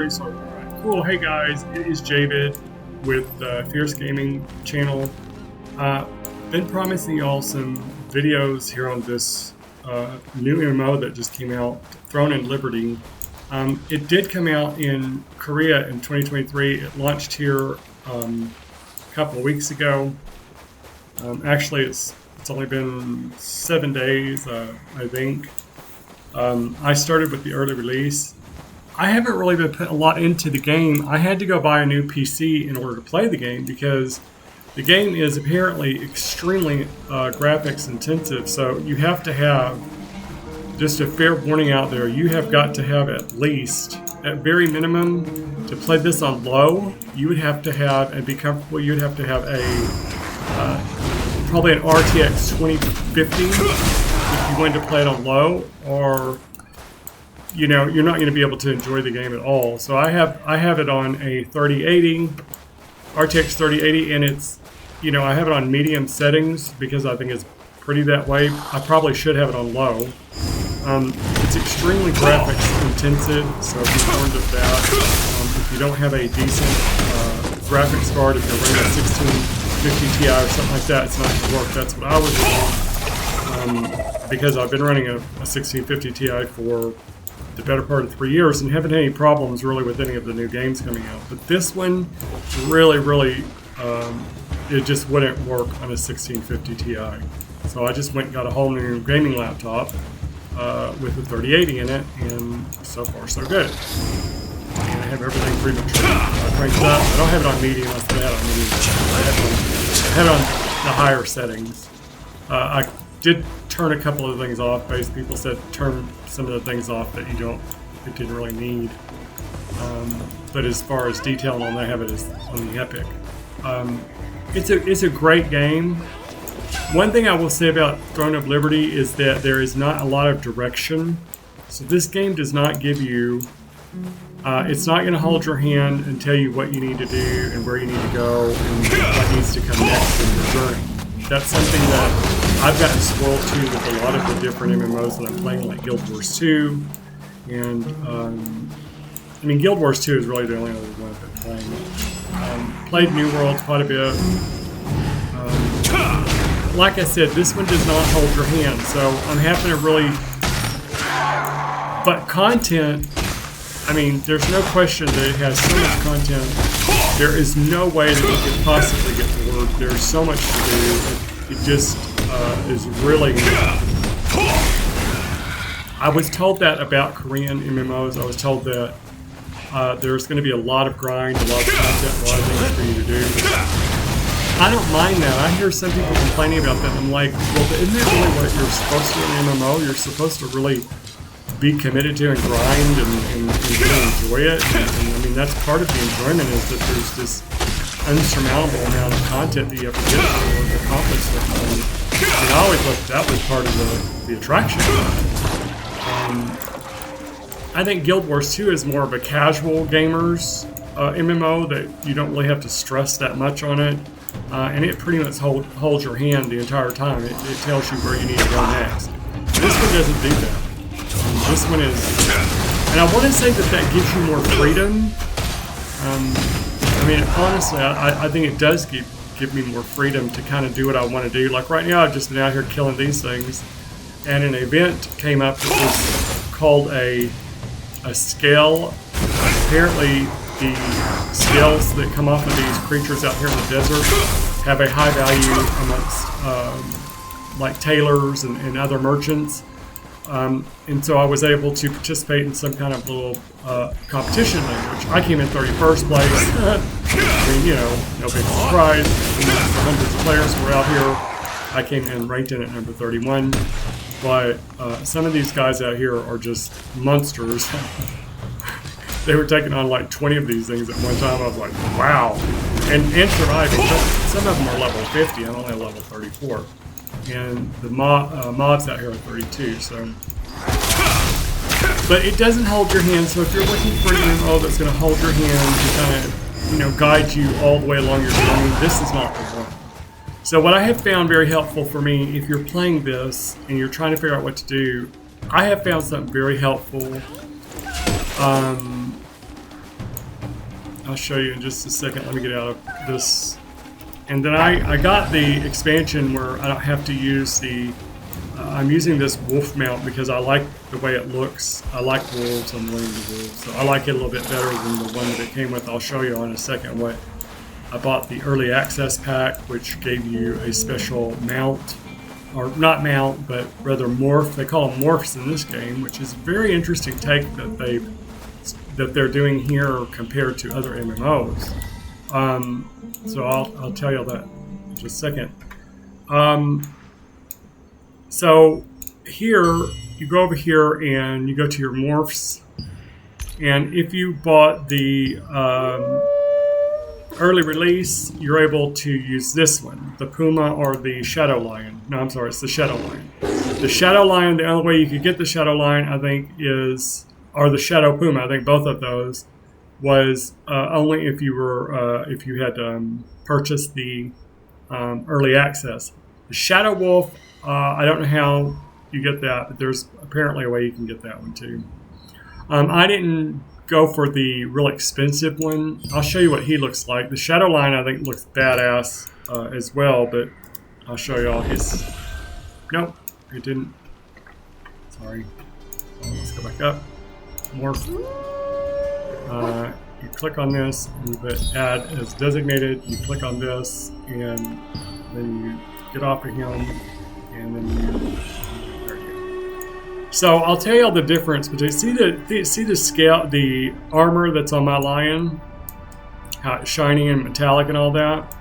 Alright, cool. Hey guys, it is Javid with the Fierce Gaming channel. Been promising y'all some videos here on this new MMO that just came out, Throne and Liberty. It did come out in Korea in 2023. It launched here a couple of weeks ago. Actually, it's only been 7 days, I think. I started with the early release. I haven't really been put a lot into the game. I had to go buy a new PC in order to play the game because the game is apparently extremely graphics intensive. So you have to have, just a fair warning out there, you have got to have at least, at very minimum, to play this on low, you would have to have, and be comfortable, you would have to have a, probably an RTX 2050 if you wanted to play it on low, or you know, you're not going to be able to enjoy the game at all. So I have it on a 3080, RTX 3080, and it's, you know, I have it on medium settings because I think it's pretty that way. I probably should have it on low. It's extremely graphics intensive, so be warned of that. If you don't have a decent graphics card, if you're running a 1650 Ti or something like that, it's not going to work. That's what I was doing, because I've been running a 1650 Ti for the better part of 3 years and haven't had any problems really with any of the new games coming out. But this one really it just wouldn't work on a 1650 Ti. So I just went and got a whole new gaming laptop with a 3080 in it, and so far so good. And I have everything pretty much cranked up. I don't have it on medium. I still have it on medium. I have it on the higher settings. I did turn a couple of things off. Basically, people said turn some of the things off that you didn't really need. But as far as detail on, I have it as on the Epic. It's a great game. One thing I will say about Throne of Liberty is that there is not a lot of direction. So this game does not give you. It's not going to hold your hand and tell you what you need to do and where you need to go and what needs to come next in your journey. That's something that I've gotten spoiled to with a lot of the different MMOs that I'm playing, like Guild Wars 2, and I mean, Guild Wars 2 is really the only other one I've been playing. Played New Worlds quite a bit. Like I said, this one does not hold your hand, so I'm having to really. But content, I mean, there's no question that it has so much content. There is no way that you could possibly get bored. There's so much to do. It just is really. I was told that about Korean MMOs. I was told that there's going to be a lot of grind, a lot of content, a lot of things for you to do. I don't mind that. I hear some people complaining about that. I'm like, well, isn't that really what you're supposed to do in an MMO? You're supposed to really be committed to and grind and really enjoy it. And I mean, that's part of the enjoyment, is that there's this unsurmountable amount of content that you have to get to accomplish something. And I always thought that was part of the attraction of it. I think Guild Wars 2 is more of a casual gamers MMO that you don't really have to stress that much on it. And it pretty much holds your hand the entire time. It tells you where you need to go next. This one doesn't do that. This one is, and I want to say that gives you more freedom. I mean, honestly, I think it does give me more freedom to kind of do what I want to do. Like right now, I've just been out here killing these things, and an event came up that was called a scale. Apparently, the scales that come off of these creatures out here in the desert have a high value amongst like tailors and other merchants. And so I was able to participate in some kind of little competition thing, which I came in 31st place. I mean, you know, no big surprise. Hundreds of players were out here. I came in ranked in at number 31. But some of these guys out here are just monsters. They were taking on like 20 of these things at one time. I was like, wow. And surviving. But some of them are level 50. I'm only level 34. And the mobs out here are 32, so. But it doesn't hold your hand, so if you're looking for an MMO that's going to hold your hand and kind of, you know, guide you all the way along your journey, this is not the one. So what I have found very helpful for me, if you're playing this and you're trying to figure out what to do, I have found something very helpful. I'll show you in just a second. Let me get out of this. And then I got the expansion where I don't have to use the... I'm using this wolf mount because I like the way it looks. I like wolves. I'm learning the wolves. So I like it a little bit better than the one that it came with. I'll show you in a second what... I bought the early access pack, which gave you a special mount. Or not mount, but rather morph. They call them morphs in this game, which is a very interesting take that they're doing here compared to other MMOs. So I'll tell you that in just a second. So here you go over here and you go to your morphs, and if you bought the early release, you're able to use this one, the Puma or the Shadow Lion. No, I'm sorry, it's the Shadow Lion. The Shadow Lion, the only way you could get the Shadow Lion, I think, or the Shadow Puma, I think both of those, was only if you were if you had purchased the early access. The Shadow Wolf, I don't know how you get that, but there's apparently a way you can get that one too. I didn't go for the real expensive one. I'll show you what he looks like. The Shadow Lion, I think, looks badass as well, but I'll show you all his... Nope, it didn't. Sorry. Let's go back up. Morph. You click on this, and you put add as designated. You click on this, and then you get off of him, and then you... So I'll tell you all the difference between see the scale, the armor that's on my lion, how it's shiny and metallic and all that.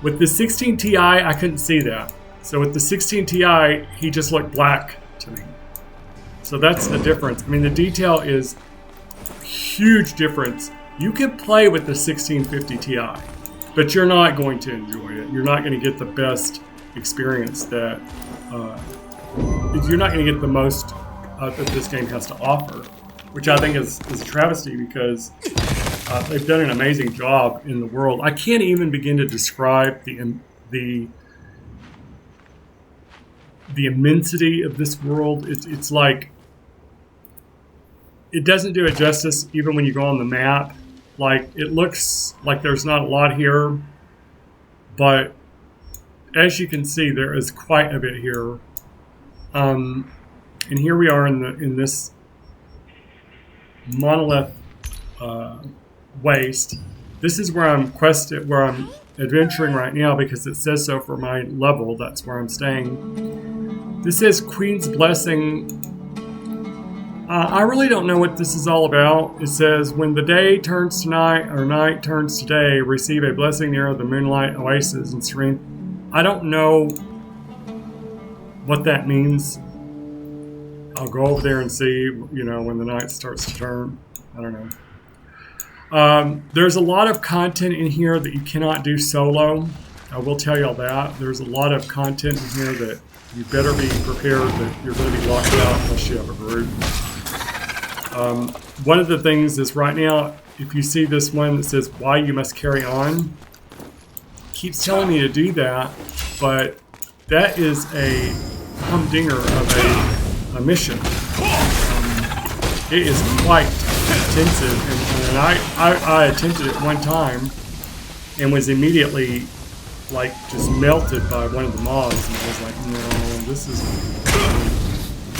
With the 16 Ti, I couldn't see that. So with the 16 Ti, he just looked black to me. So that's the difference. I mean, the detail is a huge difference. You can play with the 1650 Ti, but you're not going to enjoy it. You're not going to get the best experience that. You're not going to get the most that this game has to offer, which I think is a travesty because they've done an amazing job in the world. I can't even begin to describe the immensity of this world. It's like it doesn't do it justice even when you go on the map. Like it looks like there's not a lot here, but as you can see, there is quite a bit here. And here we are in this monolith waste. This is where I'm adventuring right now because it says so for my level. That's where I'm staying. This is Queen's Blessing. I really don't know what this is all about. It says, when the day turns to night or night turns to day, receive a blessing near the moonlight oasis and serene. I don't know what that means. I'll go over there and see, when the night starts to turn. I don't know. There's a lot of content in here that you cannot do solo. I will tell you all that. There's a lot of content in here that you better be prepared that you're going to be locked out unless you have a group. One of the things is right now, if you see this one that says why you must carry on, it keeps telling me to do that, but that is a humdinger of a mission. It is quite intensive, and I attempted it one time and was immediately like just melted by one of the mobs, and I was like, no, this is...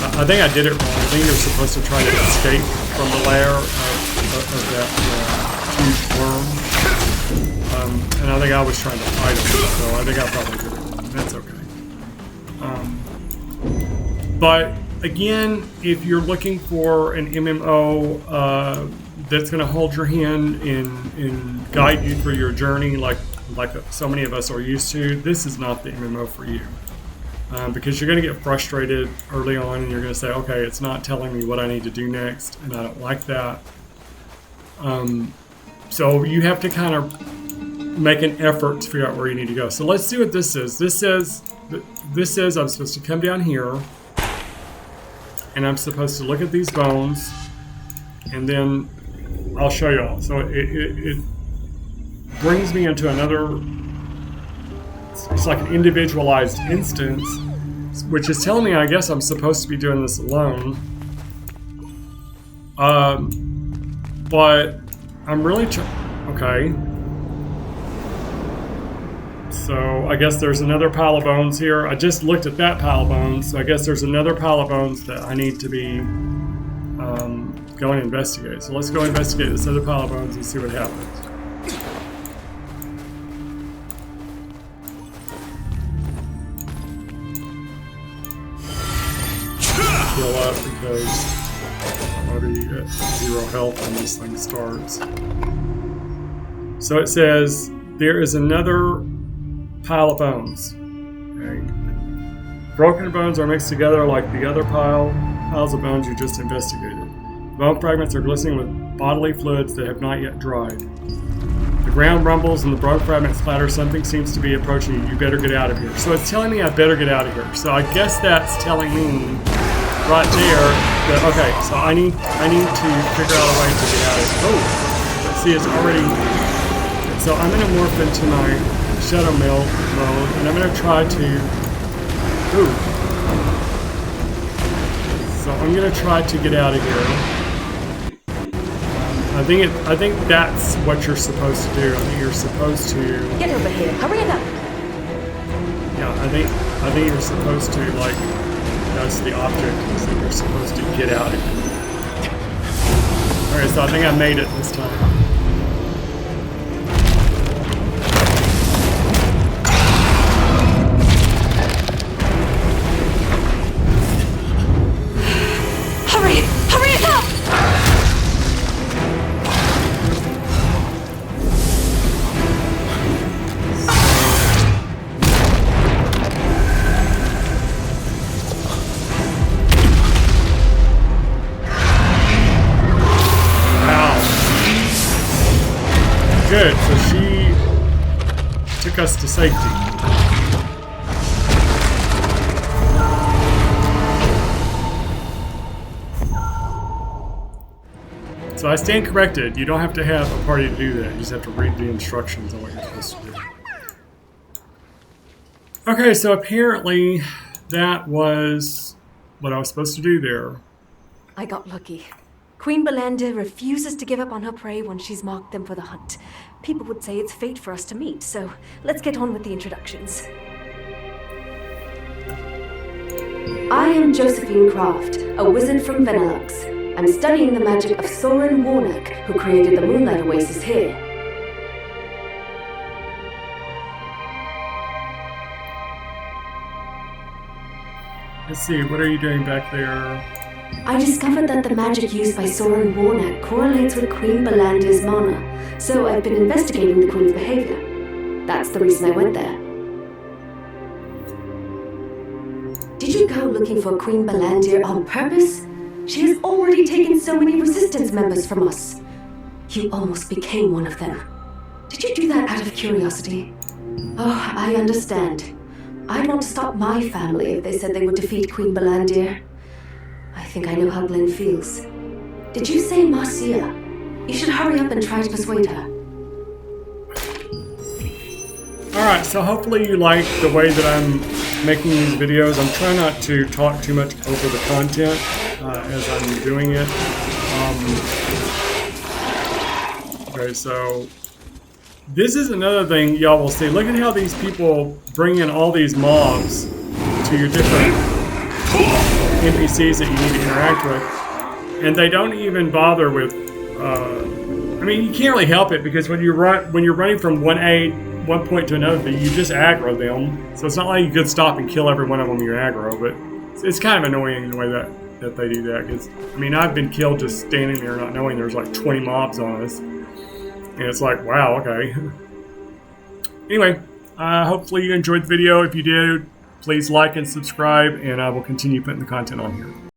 I think I did it wrong. I think you're supposed to try to escape from the lair of that huge worm, and I think I was trying to fight him, so I think I probably did it wrong. That's okay. But again, if you're looking for an MMO that's going to hold your hand and guide you through your journey like so many of us are used to, this is not the MMO for you. Because you're going to get frustrated early on and you're going to say, okay, it's not telling me what I need to do next, and I don't like that. So you have to kind of make an effort to figure out where you need to go. So let's see what this is. This says I'm supposed to come down here, and I'm supposed to look at these bones, and then I'll show you all. So it brings me into another... It's like an individualized instance, which is telling me I guess I'm supposed to be doing this alone. But I'm really Okay. So I guess there's another pile of bones here. I just looked at that pile of bones, so I guess there's another pile of bones that I need to be go and investigate. So let's go investigate this other pile of bones and see what happens. Heal up because I'm already at 0 health when this thing starts. So it says there is another pile of bones. Okay. Broken bones are mixed together like the other piles of bones you just investigated. Bone fragments are glistening with bodily fluids that have not yet dried. The ground rumbles and the bone fragments splatter. Something seems to be approaching you. You better get out of here. So it's telling me I better get out of here. So I guess that's telling me right there that, okay, so I need to figure out a way to get out of here. Oh, let's see, it's already... So I'm going to morph into my Shadow Meld mode, and I'm going to try to... Ooh. So I'm going to try to get out of here. I think that's what you're supposed to do. I think you're supposed to... Get over here. Hurry it up. Yeah, I think you're supposed to, like... That's the object, is that you're supposed to get out of here. Okay, so I think I made it this time. Good, so she took us to safety. So I stand corrected. You don't have to have a party to do that. You just have to read the instructions on what you're supposed to do. Okay, so apparently that was what I was supposed to do there. I got lucky. Queen Belinda refuses to give up on her prey once she's marked them for the hunt. People would say it's fate for us to meet, so let's get on with the introductions. I am Josephine Croft, a wizard from Benelux. I'm studying the magic of Soren Warnock, who created the Moonlight Oasis here. Let's see, what are you doing back there? I discovered that the magic used by Soren Warnock correlates with Queen Belinda's mana, so I've been investigating the Queen's behavior. That's the reason I went there. Did you go looking for Queen Belinda on purpose? She has already taken so many resistance members from us. You almost became one of them. Did you do that out of curiosity? Oh, I understand. I'd want to stop my family if they said they would defeat Queen Belinda. I think I know how Glenn feels. Did you say Marcia? You should hurry up and try to persuade her. Alright, so hopefully you like the way that I'm making these videos. I'm trying not to talk too much over the content as I'm doing it. Okay, so this is another thing y'all will see. Look at how these people bring in all these mobs to your different NPCs that you need to interact with, and they don't even bother with. I mean, you can't really help it because when you're running from one point to another, you just aggro them. So it's not like you could stop and kill every one of them you aggro, but it's kind of annoying the way that they do that. Because I mean, I've been killed just standing there not knowing there's like 20 mobs on us, and it's like, wow, okay. Anyway, hopefully you enjoyed the video. If you did, please like and subscribe, and I will continue putting the content on here.